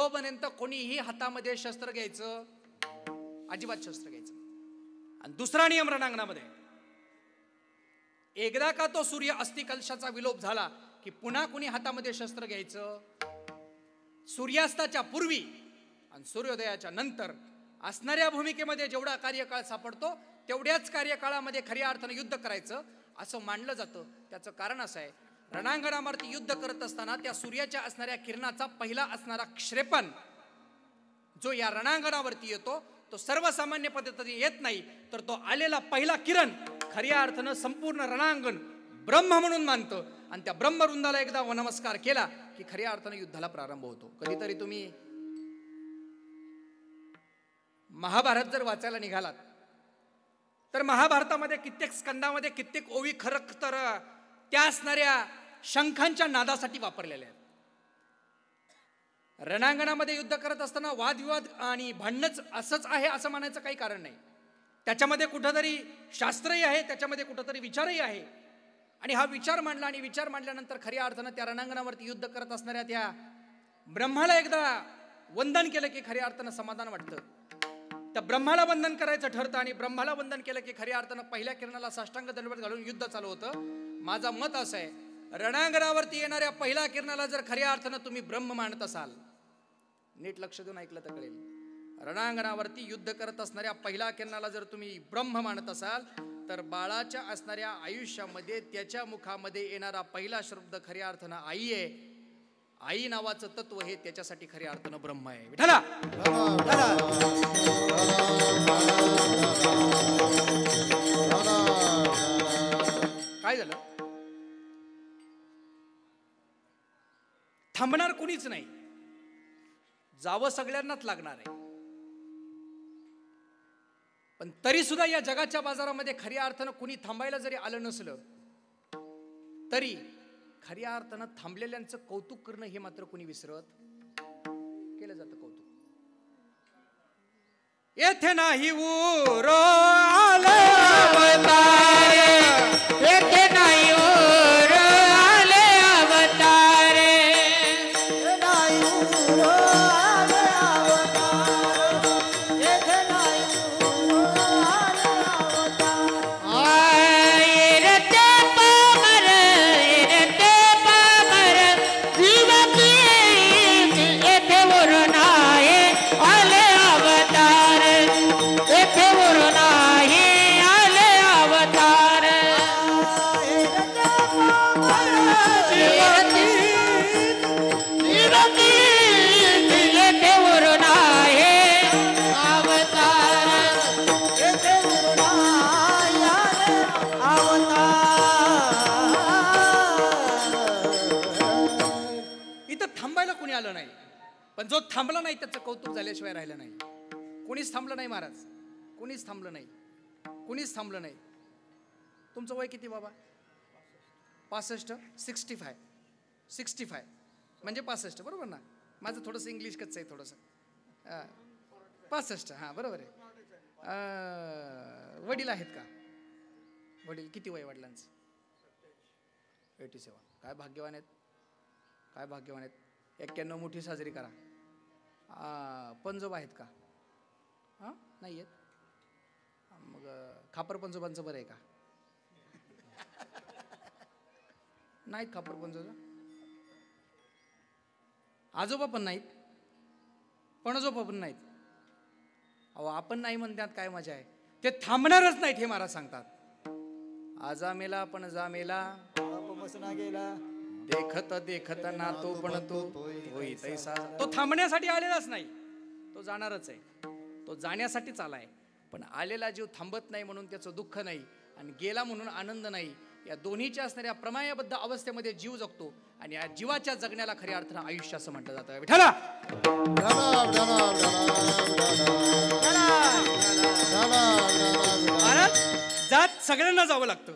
तोपर्यंत कोणीही हातामध्ये शस्त्र घ्यायचं, अजिबात शस्त्र घ्यायचं. आणि दुसरा नियम रणांगणामध्ये, एकदा का तो सूर्य अस्थि कलशाचा विलोप झाला की पुन्हा कोणी हातामध्ये शस्त्र घ्यायचं. सूर्यास्ताच्या पूर्वी आणि सूर्योदयाच्या नंतर असणाऱ्या भूमिकेमध्ये जेवढा कार्यकाळ सापडतो तेवढ्याच कार्यकाळामध्ये खऱ्या अर्थानं युद्ध करायचं असं मानलं जातं. त्याचं कारण असं आहे, रणांगणावरती युद्ध करत असताना त्या सूर्याच्या असणाऱ्या किरणाचा पहिला असणारा क्षेपण जो या रणांगणावरती येतो तो सर्वसामान्य पद्धतीने येत नाही, तर तो आलेला पहिला किरण खऱ्या अर्थानं संपूर्ण रणांगण ब्रह्म म्हणून मानतं. आणि त्या ब्रह्मवृंदाला एकदा नमस्कार केला की खऱ्या अर्थानं युद्धाला प्रारंभ होतो. कधीतरी तुम्ही महाभारत जर वाचायला निघालात तर महाभारतामध्ये कित्येक स्कंदामध्ये कित्येक ओवी खरं तर त्या असणाऱ्या शंखांच्या नादासाठी वापरलेल्या आहेत. रणांगणामध्ये युद्ध करत असताना वादविवाद आणि भांडणच असंच आहे असं म्हणायचं काही कारण नाही. त्याच्यामध्ये कुठंतरी शास्त्रही आहे, त्याच्यामध्ये कुठंतरी विचारही आहे. आणि हा विचार मांडला आणि विचार मांडल्यानंतर खऱ्या अर्थानं त्या रणांगणावरती युद्ध करत असणाऱ्या त्या ब्रह्माला एकदा वंदन केलं की खऱ्या अर्थानं समाधान वाटतं. त्या ब्रह्माला वंदन करायचं ठरतं आणि ब्रह्माला वंदन केलं की खऱ्या अर्थानं पहिल्या किरणाला साष्टांग दंडवत घालून युद्ध चालू होतं. माझं मत असं आहे, रणांगणावरती येणाऱ्या पहिल्या किरणाला जर खऱ्या अर्थानं तुम्ही ब्रह्म मानत असाल, नीट लक्ष देऊन ऐकलं तर कळेल, रणांगणावरती युद्ध करत असणाऱ्या पहिल्या किरणाला जर तुम्ही ब्रह्म मानत असाल तर बाळाच्या असणाऱ्या आयुष्यामध्ये त्याच्या मुखामध्ये येणारा पहिला शब्द खऱ्या अर्थानं आई आहे. आई नावाचं तत्व हे त्याच्यासाठी खऱ्या अर्थानं ब्रह्म आहे. विठ्ठला काय झालं, थांबणार कुणीच नाही, जावं सगळ्यांनाच लागणार आहे. पण तरी सुद्धा या जगाच्या बाजारामध्ये खऱ्या अर्थानं कुणी थांबायला जरी आलं नसलं तरी खऱ्या अर्थानं थांबलेल्यांचं कौतुक करणं हे मात्र कुणी विसरत केलं जातं. कौतुक येथे नाही ऊर आले अवतारे, येथे नाही ऊर आले अवतारे, नाही ऊर आले अवतारे, येथे नाही ऊर आले अवतारे. येते पामर, येते पामर जीवकी येथे ऊर नाही आले अवतार, येथे ऊर नाही आले अवतार. येथे ऊर नाही अवतार, येथे ऊर नाही अवतार. इथं थांबायला कुणी आलं नाही, पण जो थांबला नाही त्याचं कौतुक झाल्याशिवाय राहिलं नाही. कोणीच थांबलं नाही महाराज, कोणीच थांबलं नाही, कोणीच थांबलं नाही. तुमचं वय किती बाबा? 65, 65 म्हणजे 65 बरोबर ना? माझं थोडंसं इंग्लिश कच्चं आहे थोडंसं. 65 हां बरोबर आहे. वडील आहेत का? वडील किती वय वडिलांचं? 87. काय भाग्यवान आहेत, काय भाग्यवान आहेत. 91 मोठी साजरी करा. पंजोबा आहेत का? हां नाही आहेत. मग खापर पंजोबांचं बरं आहे का? नाहीत खापर पंजोबा. आजोबा पण नाहीत, पणजोबा पण नाहीत. अहो आपण नाही म्हणतात काय मजा आहे. ते थांबणारच नाहीत हे महाराज सांगतात. आजा मेला पण जा मेला गेला, देखत देखत ना तो पण तो होई तैसा. तो थांबण्यासाठी आलेलाच नाही, तो जाणारच आहे. तो जाण्यासाठीच आलाय. पण आलेला जीव थांबत नाही म्हणून त्याचं दुःख नाही आणि गेला म्हणून आनंद नाही. या दोन्हीच्या असणाऱ्या प्रमायबद्ध अवस्थेमध्ये जीव जगतो आणि या जीवाच्या जगण्याला खऱ्या अर्थानं आयुष्य असं म्हटलं जातं. विठ्ठला जात सगळ्यांना जावं लागतं,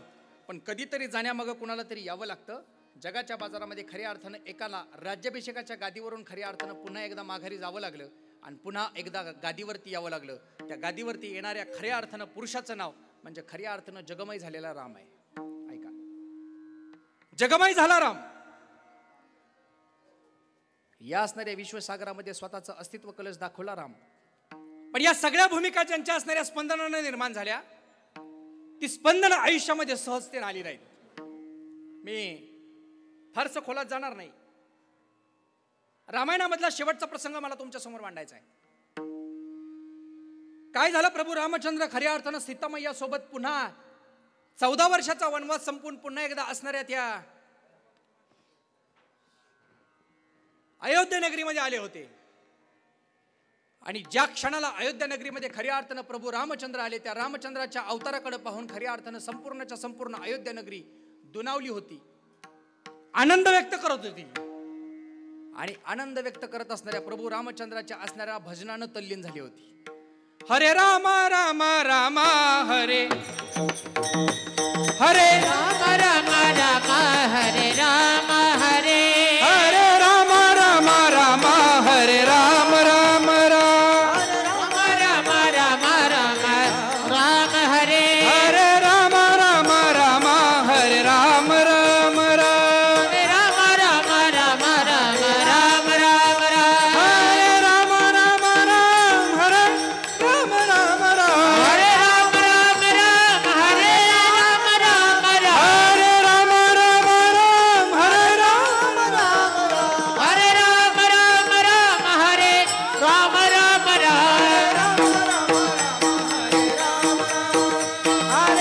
पण कधीतरी जाण्यामागं कुणाला तरी यावं लागतं. जगाच्या बाजारामध्ये खऱ्या अर्थानं एकाला राज्याभिषेकाच्या गादीवरून खऱ्या अर्थानं पुन्हा एकदा माघारी जावं लागलं आणि पुन्हा एकदा गादीवरती यावं लागलं. त्या गादीवरती येणाऱ्या खऱ्या अर्थानं पुरुषाचं नाव म्हणजे खऱ्या अर्थानं जगमय झालेला राम आहे. ऐका, जगमय झाला राम. या असणाऱ्या विश्वसागरामध्ये स्वतःचं अस्तित्व कलश दाखवला राम. पण या सगळ्या भूमिका ज्यांच्या असणाऱ्या स्पंदनाने निर्माण झाल्या, ती स्पंदन आयुष्यामध्ये सहजतेने आली नाहीत. मी फारसं खोलात जाणार नाही. रामायणामधला शेवटचा प्रसंग मला तुमच्या समोर मांडायचा आहे. काय झालं, प्रभू रामचंद्र खऱ्या अर्थानं सीतामय्या सोबत पुन्हा 14 वर्षाचा वनवास संपून पुन्हा एकदा असणाऱ्या त्या अयोध्या नगरीमध्ये आले होते. आणि ज्या क्षणाला अयोध्या नगरीमध्ये खऱ्या अर्थानं प्रभू रामचंद्र आले, त्या रामचंद्राच्या अवताराकडे पाहून खऱ्या अर्थानं संपूर्णच्या संपूर्ण अयोध्या नगरी दुनावली होती, आनंद व्यक्त करत होती. आणि आनंद व्यक्त करत असणाऱ्या प्रभू रामचंद्राच्या असणाऱ्या भजनानं तल्लीन झाली होती. हरे राम राम राम हरे हरे राम राम राम हरे राम हरे हरे राम राम राम हरे राम राम राम राम राम राम राम हरे हरे राम राम राम हरे राम राम राम राम राम राम राम राम राम राम हरे राम राम राम हरे राम राम राम हरे राम राम राम हरे राम राम राम हरे राम राम राम हरे राम राम हरे राम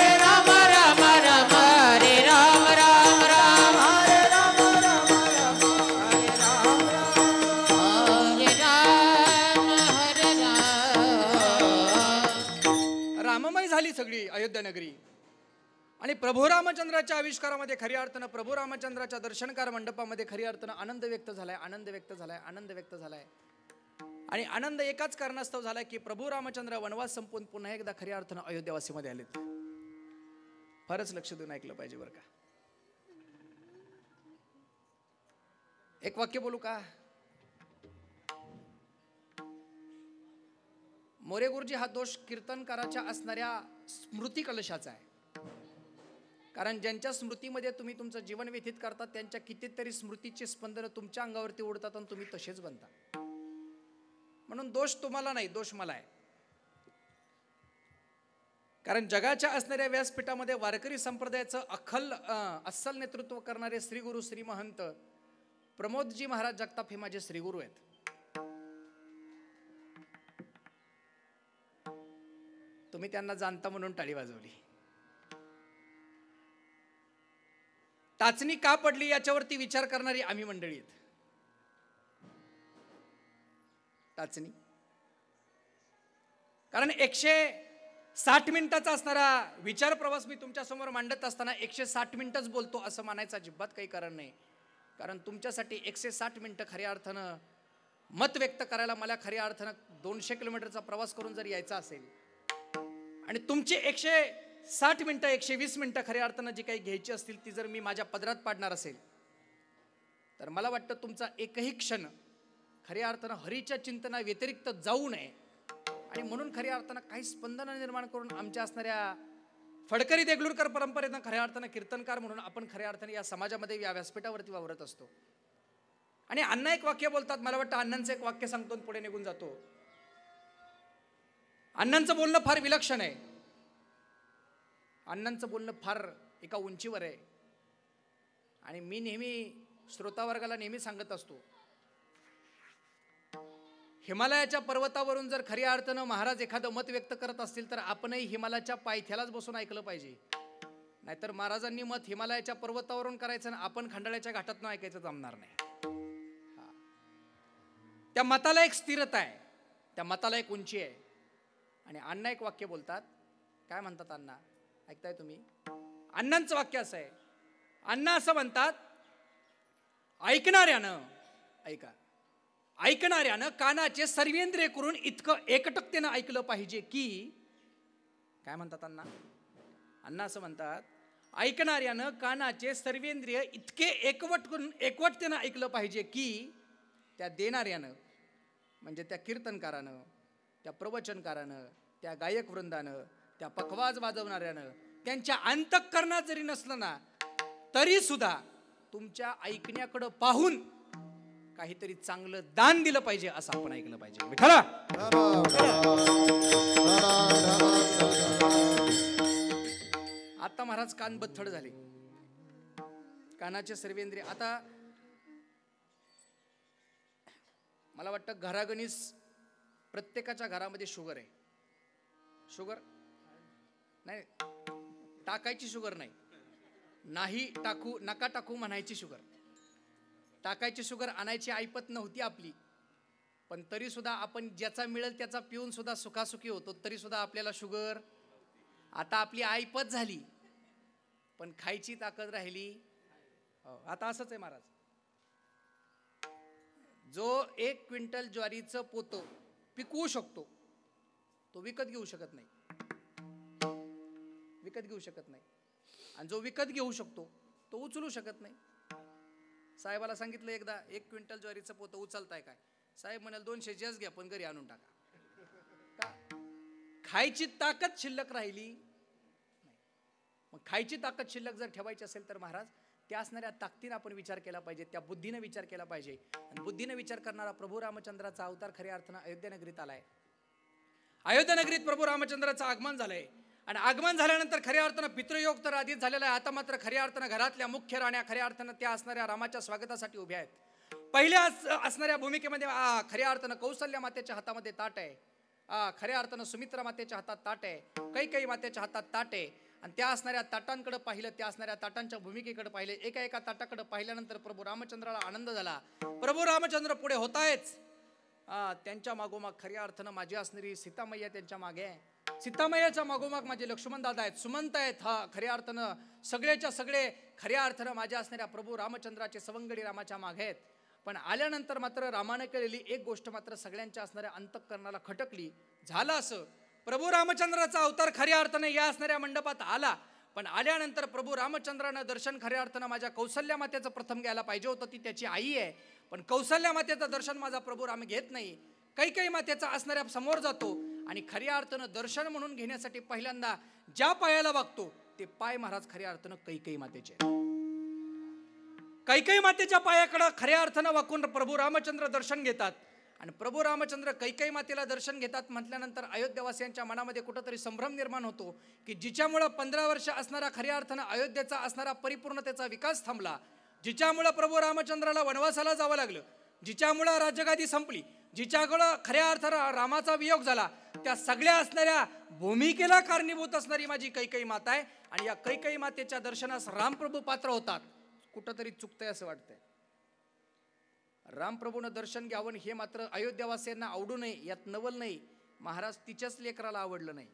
राम राम हरे राम राम राम हरे राम राम राम हरे राम राम राम हरे राम हरे राम. राममय झाली सगळी अयोध्या नगरी. आणि प्रभू रामचंद्राच्या आविष्कारामध्ये खऱ्या अर्थानं प्रभू रामचंद्राच्या दर्शनकार मंडपामध्ये खऱ्या अर्थानं आनंद व्यक्त झालाय, आनंद व्यक्त झालाय, आनंद व्यक्त झालाय. आणि आनंद एकाच कारणास्तव झालाय की प्रभू रामचंद्र वनवास संपून पुन्हा एकदा खऱ्या अर्थानं अयोध्यावासीमध्ये आलेत. फारच लक्ष देऊन ऐकलं पाहिजे बरं का. एक वाक्य बोलू का? मोरे गुरुजी, हा दोष कीर्तनकाराच्या असणाऱ्या स्मृती कलशाचा आहे. कारण ज्यांच्या स्मृतीमध्ये तुम्ही तुमचं जीवन व्यतीत करतात, त्यांच्या कितीतरी स्मृतीचे स्पंदन तुमच्या अंगावरती उडतात आणि तुम्ही तसेच बनता. म्हणून दोष तुम्हाला नाही, दोष मला आहे. कारण जगाच्या असणाऱ्या व्यासपीठामध्ये वारकरी संप्रदायाचं अस्सल नेतृत्व करणारे श्री गुरु श्री महंत प्रमोदजी महाराज जगताप हे माझे श्रीगुरु आहेत. तुम्ही त्यांना जाणता म्हणून टाळी वाजवली. टाचणी का पडली याच्यावरती विचार करणारी आम्ही मंडळी आहेत. टाचणी कारण 160 मिनिटाचा असणारा विचार प्रवास मी तुमच्या समोर मांडत असताना 160 मिनिटच बोलतो असं मानायचं अजिबात काही कारण नाही. कारण तुमच्यासाठी 160 मिनिटं खऱ्या अर्थानं मत व्यक्त करायला मला खऱ्या अर्थानं 200 किलोमीटरचा प्रवास करून जर यायचा असेल आणि तुमची 160 मिनिटं 120 मिनिटं खऱ्या अर्थानं जी काही घ्यायची असतील ती जर मी माझ्या पदरात पाडणार असेल तर मला वाटतं तुमचा एकही क्षण खऱ्या अर्थानं हरीच्या चिंतना व्यतिरिक्त जाऊ नये. आणि म्हणून खऱ्या अर्थानं काही स्पंदन निर्माण करून आमच्या असणाऱ्या फडकरी देगलूरकर परंपरेनं खऱ्या अर्थानं कीर्तनकार म्हणून आपण खऱ्या अर्थाने या समाजामध्ये या व्यासपीठावरती वावरत असतो. आणि अण्णा एक वाक्य बोलतात, मला वाटतं अण्णांचं एक वाक्य सांगतो पुढे निघून जातो. अण्णांचं बोलणं फार विलक्षण आहे. अण्णांचं बोलणं फार एका उंचीवर आहे. आणि मी नेहमी श्रोतावर्गाला नेहमी सांगत असतो, हिमालयाच्या पर्वतावरून जर खऱ्या अर्थानं महाराज एखादं मत व्यक्त करत असतील तर आपणही हिमालयाच्या पायथ्यालाच बसून ऐकलं पाहिजे. नाहीतर महाराजांनी मत हिमालयाच्या पर्वतावरून करायचं आणि आपण खंडाळ्याच्या घाटातून ऐकायचं जमणार नाही. त्या मताला एक स्थिरता आहे, त्या मताला एक उंची आहे. आणि अण्णा एक वाक्य बोलतात. काय म्हणतात अण्णा? ऐकताय तुम्ही? अण्णांचं वाक्य असं आहे. अण्णा असं म्हणतात, ऐकणाऱ्यानं कानाचे सर्वेंद्रिय करून इतकं एकटकतेनं ऐकलं पाहिजे की, काय म्हणतात अण्णा? अण्णा असं म्हणतात, ऐकणाऱ्यानं कानाचे सर्वेंद्रिय इतके एकवटतेनं ऐकलं पाहिजे की त्या देणाऱ्यानं म्हणजे त्या कीर्तनकारानं, त्या प्रवचनकारानं, त्या गायक वृंदानं, त्या पखवाज वाजवणाऱ्यानं त्यांच्या अंतःकरणात जरी नसलं ना तरी सुद्धा तुमच्या ऐकण्याकडं पाहून काहीतरी चांगलं दान दिलं पाहिजे असं आपण ऐकलं पाहिजे. विठ्ठला आता महाराज कान बथड झाले, कानाचे सर्वेंद्रिय. आता मला वाटतं घरागणीस प्रत्येकाच्या घरामध्ये शुगर आहे. शुगर नाही, टाकायची शुगर नाही, नाही टाकू नका टाकू म्हणायची शुगर. टाकायची शुगर आणायची ऐपत नव्हती आपली, पण तरी सुद्धा आपण ज्याचा मिळेल त्याचा पिऊन सुद्धा सुखासुखी होतो, तरी सुद्धा आपल्याला शुगर. आता आपली ऐपत झाली पण खायची ताकद राहिली. आता असंच आहे महाराज. जो 1 क्विंटल ज्वारीचं पोतं पिकवू शकतो तो विकत घेऊ शकत नाही, विकत घेऊ शकत नाही. आणि जो विकत घेऊ शकतो तो उचलू शकत नाही. साहेबाला सांगितलं एकदा 1 क्विंटल ज्वारीचं पोतं उचलताय काय? साहेब म्हणाल 200 जस घ्या पण घरी आणून टाका. का? खायची ताकद शिल्लक राहिली नाही. मग खायची ताकद शिल्लक जर ठेवायची असेल तर महाराज त्या असणाऱ्या ताकदीने आपण विचार केला पाहिजे, त्या बुद्धीने विचार केला पाहिजे. आणि बुद्धीने विचार करणारा प्रभू रामचंद्राचा अवतार खऱ्या अर्थानं अयोध्या नगरीत आलाय. अयोध्या नगरीत प्रभू रामचंद्राचं आगमन झालंय. आणि आगमन झाल्यानंतर खऱ्या अर्थानं पितृयोग तर आधीच झालेला आहे. आता मात्र खऱ्या अर्थानं घरातल्या मुख्य राण्या खऱ्या अर्थानं त्या असणाऱ्या रामाच्या स्वागतासाठी उभ्या आहेत. पहिल्या असणाऱ्या भूमिकेमध्ये खऱ्या अर्थानं कौसल्या मातेच्या हातामध्ये ताट आहे, खऱ्या अर्थानं सुमित्रा मातेच्या हातात ताट आहे, कैकेयी मातेच्या हातात ताट आहे. आणि त्या असणाऱ्या ताटांकडे पाहिलं, त्या असणाऱ्या ताटांच्या भूमिकेकडे पाहिले. एका एका ताटाकडे पाहिल्यानंतर प्रभू रामचंद्राला आनंद झाला. प्रभू रामचंद्र पुढे होत आहेच, त्यांच्या मागोमाग खऱ्या अर्थानं माझी असणारी सीतामय्या त्यांच्या मागे आहे. सीतामय्याच्या मागोमाग माझे लक्ष्मण दादा आहेत, सुमंत आहेत. खऱ्या अर्थानं सगळेच्या सगळे खऱ्या अर्थानं माझ्या असणाऱ्या प्रभू रामचंद्राचे सवंगडी रामाच्या मागे आहेत. पण आल्यानंतर मात्र रामाने केलेली एक गोष्ट मात्र सगळ्यांच्या असणाऱ्या अंतःकरणाला खटकली. झालं असं, प्रभू रामचंद्राचा अवतार खऱ्या अर्थानं या असणाऱ्या मंडपात आला, पण आल्यानंतर प्रभू रामचंद्रानं दर्शन खऱ्या अर्थानं माझ्या कौसल्या मातेचं प्रथम घ्यायला पाहिजे होतं. ती त्याची आई आहे, पण कौसल्या मातेचं दर्शन माझा प्रभू राम घेत नाही. कैकेयी मातेचा असणाऱ्या समोर जातो आणि खऱ्या अर्थानं दर्शन म्हणून घेण्यासाठी पहिल्यांदा ज्या पायाला बघतो ते पाय महाराज खऱ्या अर्थानं कैकेयी मातेचे. कैकेयी मातेच्या पायाकडे खऱ्या अर्थानं वाकून प्रभू रामचंद्र दर्शन घेतात. आणि प्रभू रामचंद्र कैकेयी मातेला दर्शन घेतात म्हटल्यानंतर अयोध्यावासियांच्या मनामध्ये कुठंतरी संभ्रम निर्माण होतो की जिच्यामुळं 15 वर्ष असणारा खऱ्या अर्थानं अयोध्येचा असणारा परिपूर्णतेचा विकास थांबला, जिच्यामुळं प्रभू रामचंद्राला वनवासाला जावं लागलं, जिच्यामुळं राज्यगादी संपली, जिच्याकडं खऱ्या अर्थानं रामाचा वियोग झाला, त्या सगळ्या असणाऱ्या भूमिकेला कारणीभूत असणारी माझी कैकेयी माता आहे. आणि या कैकेयी मातेच्या दर्शनास रामप्रभू पात्र होतात. कुठंतरी चुकतंय असं वाटतंय. रामप्रभूनं दर्शन घ्यावं हे मात्र अयोध्यावासियांना आवडू नये यात नवल नाही. महाराज तिच्याच लेकराला आवडलं नाही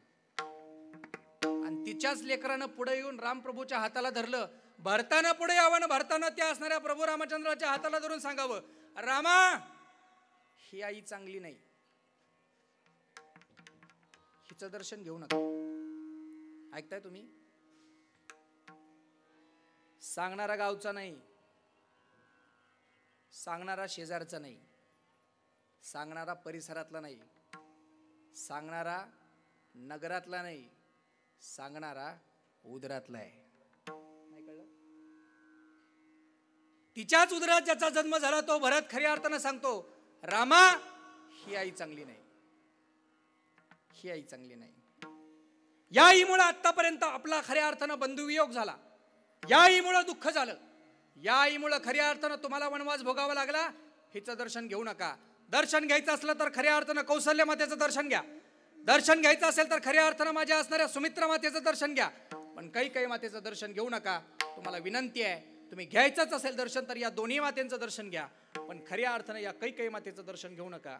आणि तिच्याच लेकरानं पुढे येऊन रामप्रभूच्या हाताला धरलं. भरताना पुढे यावं ना भरताना त्या असणाऱ्या प्रभू रामचंद्राच्या हाताला धरून सांगावं, रामा ही आई चांगली नाही, हिचं दर्शन घेऊ नका. ऐकताय तुम्ही? सांगणारा गावचा नाही, सांगणारा शेजारचा नाही, सांगणारा परिसरातला नाही, सांगणारा नगरातला नाही, सांगणारा उदरातला आहे. नाही कळलं? तिच्याच उदरात ज्याचा जन्म झाला तो भरत खऱ्या अर्थानं सांगतो, रामा ही आई चांगली नाही, ही आई चांगली नाही. या आईमुळे आतापर्यंत आपला खऱ्या अर्थानं बंधुवियोग झाला, या आईमुळे दुःख झालं, या आईमुळे खऱ्या अर्थानं तुम्हाला वनवास भोगावा लागला. हिचं दर्शन घेऊ नका. दर्शन घ्यायचं असलं तर खऱ्या अर्थानं कौसल्या मातेचं दर्शन घ्या. दर्शन घ्यायचं असेल तर खऱ्या अर्थानं माझ्या असणाऱ्या सुमित्रा मातेचं दर्शन घ्या. पण कैकेयी मातेचं दर्शन घेऊ नका. तुम्हाला विनंती आहे, तुम्ही घ्यायचंच असेल दर्शन तर या दोन्ही मातेचं दर्शन घ्या, पण खऱ्या अर्थानं या कैकेयी मातेचं दर्शन घेऊ नका.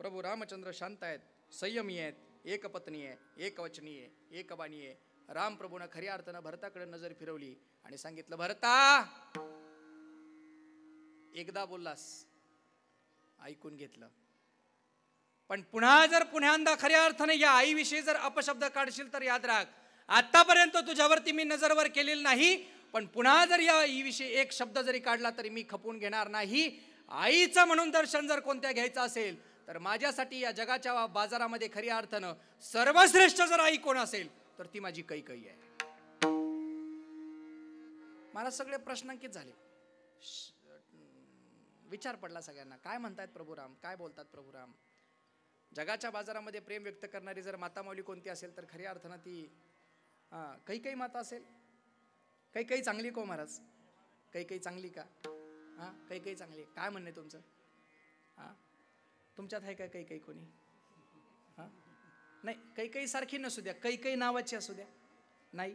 प्रभू रामचंद्र शांत आहेत, संयमी आहेत, एकपत्नी आहे, एकवचनी आहे, एकबाणी आहे. रामप्रभूनं खऱ्या अर्थानं भरताकडे नजर फिरवली आणि सांगितलं, भरता एकदा बोललास ऐकून घेतलं, पण पुन्हा जर पुन्हांदा खऱ्या अर्थाने या आईविषयी जर अपशब्द काढशील तर याद राख, आतापर्यंत तुझ्यावरती मी नजरवर केलेली नाही, पण पुन्हा जर या आईविषयी एक शब्द जरी काढला तरी मी खपवून घेणार नाही. आईचं म्हणून दर्शन जर कोणत्या घ्यायचं असेल तर माझ्यासाठी या जगाच्या बाजारामध्ये खऱ्या अर्थानं सर्वश्रेष्ठ जर आई कोण असेल तर ती माझी कैकेयी आहे. मला सगळे प्रश्नांकित झाले. विचार पडला सगळ्यांना, काय म्हणतायत प्रभू राम, काय बोलतात प्रभू राम. जगाच्या बाजारामध्ये प्रेम व्यक्त करणारी जर माता माऊली कोणती असेल तर खऱ्या अर्थानं ती कैकेयी माता असेल. कैकेयी चांगली को महाराज? कैकेयी चांगली का? कैकेयी चांगली. काय म्हणणे तुमचं? तुमच्यात आहे का कैकेयी कोणी? नाही, कैकेयी सारखी नसू द्या, कैकेयी नावाची असू द्या. नाही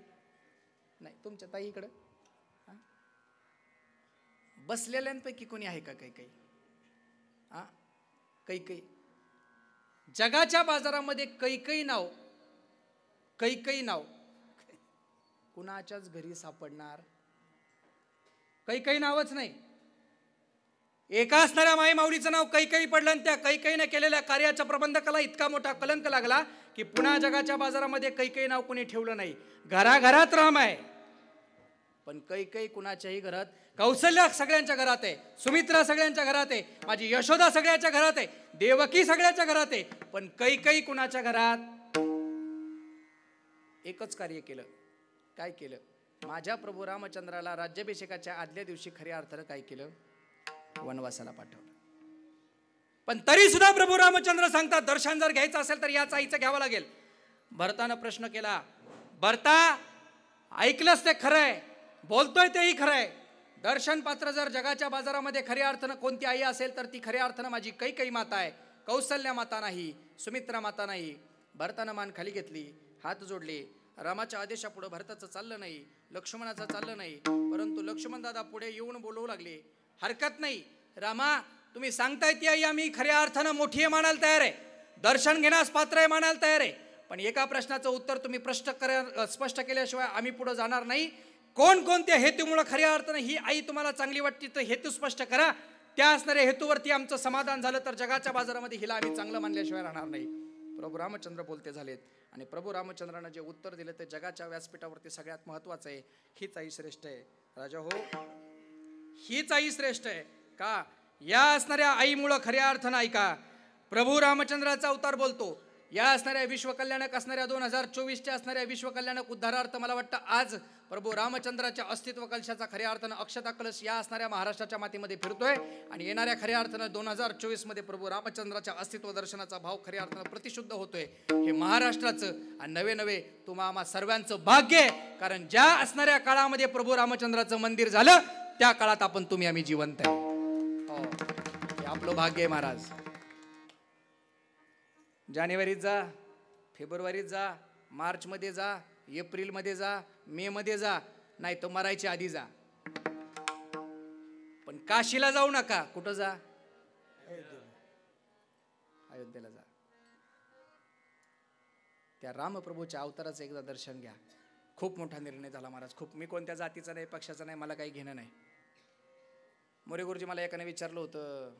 नाही, तुमच्या ताई इकडं बसलेल्यांपैकी कोणी आहे का कैकेयी? कैकेयी. जगाच्या बाजारामध्ये कैकेयी नाव, कैकेयी नाव कुणाच्याच घरी सापडणार? कैकेयी नावच नाही. एका असणाऱ्या माई माऊलीचं नाव कैकेयी पडलं आणि त्या कैकेयीने केलेल्या कार्याच्या प्रबंधकाला इतका मोठा कलंक लागला की पुन्हा जगाच्या बाजारामध्ये कैकेयी नाव कोणी ठेवलं नाही. घराघरात राम आहे, पण कैकेयी कुणाच्याही घरात. कौशल्य सगळ्यांच्या घरात आहे, सुमित्रा सगळ्यांच्या घरात आहे, माझी यशोदा सगळ्यांच्या घरात आहे, देवकी सगळ्यांच्या घरात आहे, पण कैकेयी कुणाच्या घरात? एकच कार्य केलं. काय केलं? माझ्या प्रभू रामचंद्राला राज्याभिषेकाच्या आदल्या दिवशी खऱ्या अर्थानं काय केलं? वनवासाला पाठवलं. पण तरी सुद्धा प्रभू रामचंद्र सांगतात, दर्शन जर घ्यायचं असेल तर याच आईचं घ्यावं लागेल. भरतानं प्रश्न केला, भरता ऐकलंच ते खरंय, बोलतोय तेही खरंय. दर्शन पात्र जर जगाच्या बाजारामध्ये खऱ्या अर्थानं कोणती आई असेल तर ती खऱ्या अर्थानं माझी कैकेयी माता आहे, कौशल्या माता नाही, सुमित्रा माता नाही. भरतानं मान खाली घेतली, हात जोडले. रामाच्या आदेशापुढे भरताचं चाललं नाही, लक्ष्मणाचं चाललं नाही, परंतु लक्ष्मण दादा पुढे येऊन बोलवू लागले, हरकत नाही रामा, तुम्ही सांगताय ती आई आम्ही खऱ्या अर्थानं मोठी आहे मानायला तयार आहे, दर्शन घेण्यास पात्र आहे मानायला तयार आहे, पण एका प्रश्नाचं उत्तर तुम्ही स्पष्ट केल्याशिवाय आम्ही पुढे जाणार नाही. कोणकोणत्या हेतूमुळे खऱ्या अर्थानं ही आई तुम्हाला चांगली वाटते तर हेतू स्पष्ट करा. त्या असणाऱ्या हेतूवरती आमचं समाधान झालं तर जगाच्या बाजारामध्ये हिला आम्ही चांगलं मानल्याशिवाय राहणार नाही. प्रभू रामचंद्र बोलते झालेत आणि प्रभू रामचंद्रानं जे उत्तर दिलं ते जगाच्या व्यासपीठावरती सगळ्यात महत्वाचं आहे. हीच आई श्रेष्ठ आहे राजा हो, हीच आई श्रेष्ठ आहे का? या असणाऱ्या आईमुळं खऱ्या अर्थानं ऐका, प्रभू रामचंद्राचा अवतार बोलतो. या असणाऱ्या विश्वकल्याणक असणाऱ्या 2024च्या असणाऱ्या विश्वकल्याणक उद्धारार्थ मला वाटतं आज प्रभू रामचंद्राच्या अस्तित्व कलशाचा खऱ्या अर्थानं अक्षता कलश या असणाऱ्या महाराष्ट्राच्या मातीमध्ये फिरतोय आणि येणाऱ्या खऱ्या अर्थानं 2024 मध्ये प्रभू रामचंद्राच्या अस्तित्व दर्शनाचा भाव खऱ्या अर्थानं प्रतिशुद्ध होतोय. हे महाराष्ट्राचं आणि नवे नवे तुम्हा आम्हा सर्वांचं भाग्य आहे, कारण ज्या असणाऱ्या काळामध्ये प्रभू रामचंद्राचं मंदिर झालं त्या काळात आपण तुम्ही आम्ही जिवंत आहे. हो, हे आपलं भाग्य आहे महाराज. जानेवारीत जा, फेब्रुवारीत जा, मार्चमध्ये जा, एप्रिलमध्ये जा, मे मध्ये जा, नाही तर मरायच्या आधी जा, पण काशीला जाऊ नका. कुठं जा? अयोध्येला जा. त्या रामप्रभूच्या अवताराचं एकदा दर्शन घ्या. खूप मोठा निर्णय झाला महाराज. खूप. मी कोणत्या जातीचा नाही, पक्षाचा नाही, मला काही घेणं नाही. मोरे गुरुजी मला एकाने विचारलं होतं,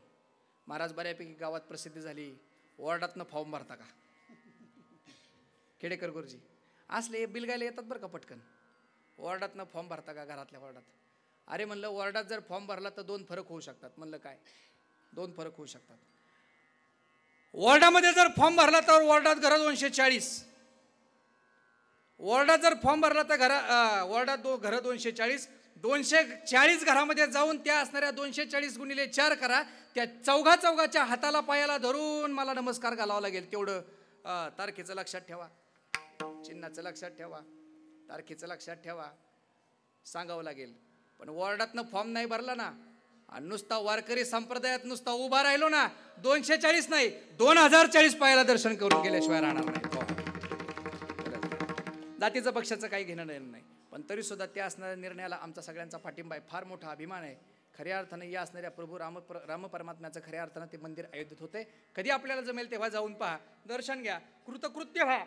महाराज बऱ्यापैकी गावात प्रसिद्धी झाली, वॉर्डातनं फॉर्म भरता का? खेडेकर गुरुजी असले बिलगायला येतात बरं का पटकन. वॉर्डातनं फॉर्म भरता का घरातल्या वॉर्डात? अरे म्हणलं वॉर्डात जर फॉर्म भरला तर 2 फरक होऊ शकतात. म्हणलं काय? 2 फरक होऊ शकतात. वॉर्डामध्ये जर फॉर्म भरला तर वॉर्डात घरं 240, वॉर्डात जर फॉर्म भरला तर वॉर्डात घरं 240. 240 घरामध्ये जाऊन त्या असणाऱ्या 240 गुणिले 4 करा. त्या चौघाच्या हाताला पायाला धरून मला नमस्कार घालावा लागेल. तेवढं तारखेचं लक्षात ठेवा, चिन्हाचं लक्षात ठेवा, तारखेचं लक्षात ठेवा, सांगावं लागेल. पण वॉर्डातनं फॉर्म नाही भरला ना आणि नुसता वारकरी संप्रदायात नुसता उभा राहिलो ना, 240 नाही 2040 पायाला दर्शन करून गेल्याशिवाय राहणार नाही. जातीचं पक्षाचं काही घेणं नाही, पण तरी सुद्धा त्या असणाऱ्या निर्णयाला आमचा सगळ्यांचा पाठिंबा आहे. फार मोठा अभिमान आहे. खऱ्या अर्थानं या असणाऱ्या प्रभू राम परमात्म्याचं खऱ्या अर्थानं ते मंदिर अयोध्येत होते. कधी आपल्याला जमेल तेव्हा जाऊन पहा, दर्शन घ्या, कृतकृत्य व्हा.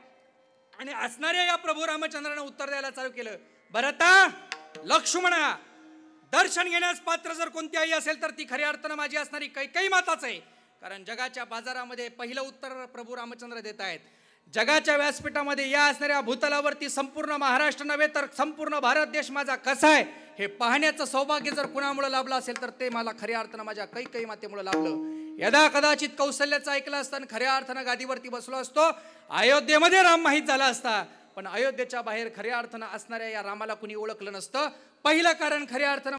आणि असणाऱ्या या प्रभू रामचंद्रानं उत्तर द्यायला चालू केलं, भरता लक्ष्मणा, दर्शन घेण्यास पात्र जर कोणती आई असेल तर ती खऱ्या अर्थानं माझी असणारी कैकेयी माताच आहे. कारण जगाच्या बाजारामध्ये पहिलं उत्तर प्रभू रामचंद्र देत आहेत. जगाच्या व्यासपीठामध्ये या असणाऱ्या भूतलावरती संपूर्ण महाराष्ट्र नव्हे तर संपूर्ण भारत देश माझा कसा आहे हे पाहण्याचं सौभाग्य जर कुणामुळे लाभलं असेल तर ते मला खऱ्या अर्थानं माझ्या कैकेयी मातेमुळे लाभलं. यदा कदाचित कौशल्याचं ऐकलं असतं खऱ्या अर्थानं गादीवरती बसलो असतो, अयोध्येमध्ये राम माहीत झाला असता, पण अयोध्येच्या बाहेर खऱ्या अर्थानं असणाऱ्या या रामाला कुणी ओळखलं नसतं. पहिलं कारण खऱ्या अर्थानं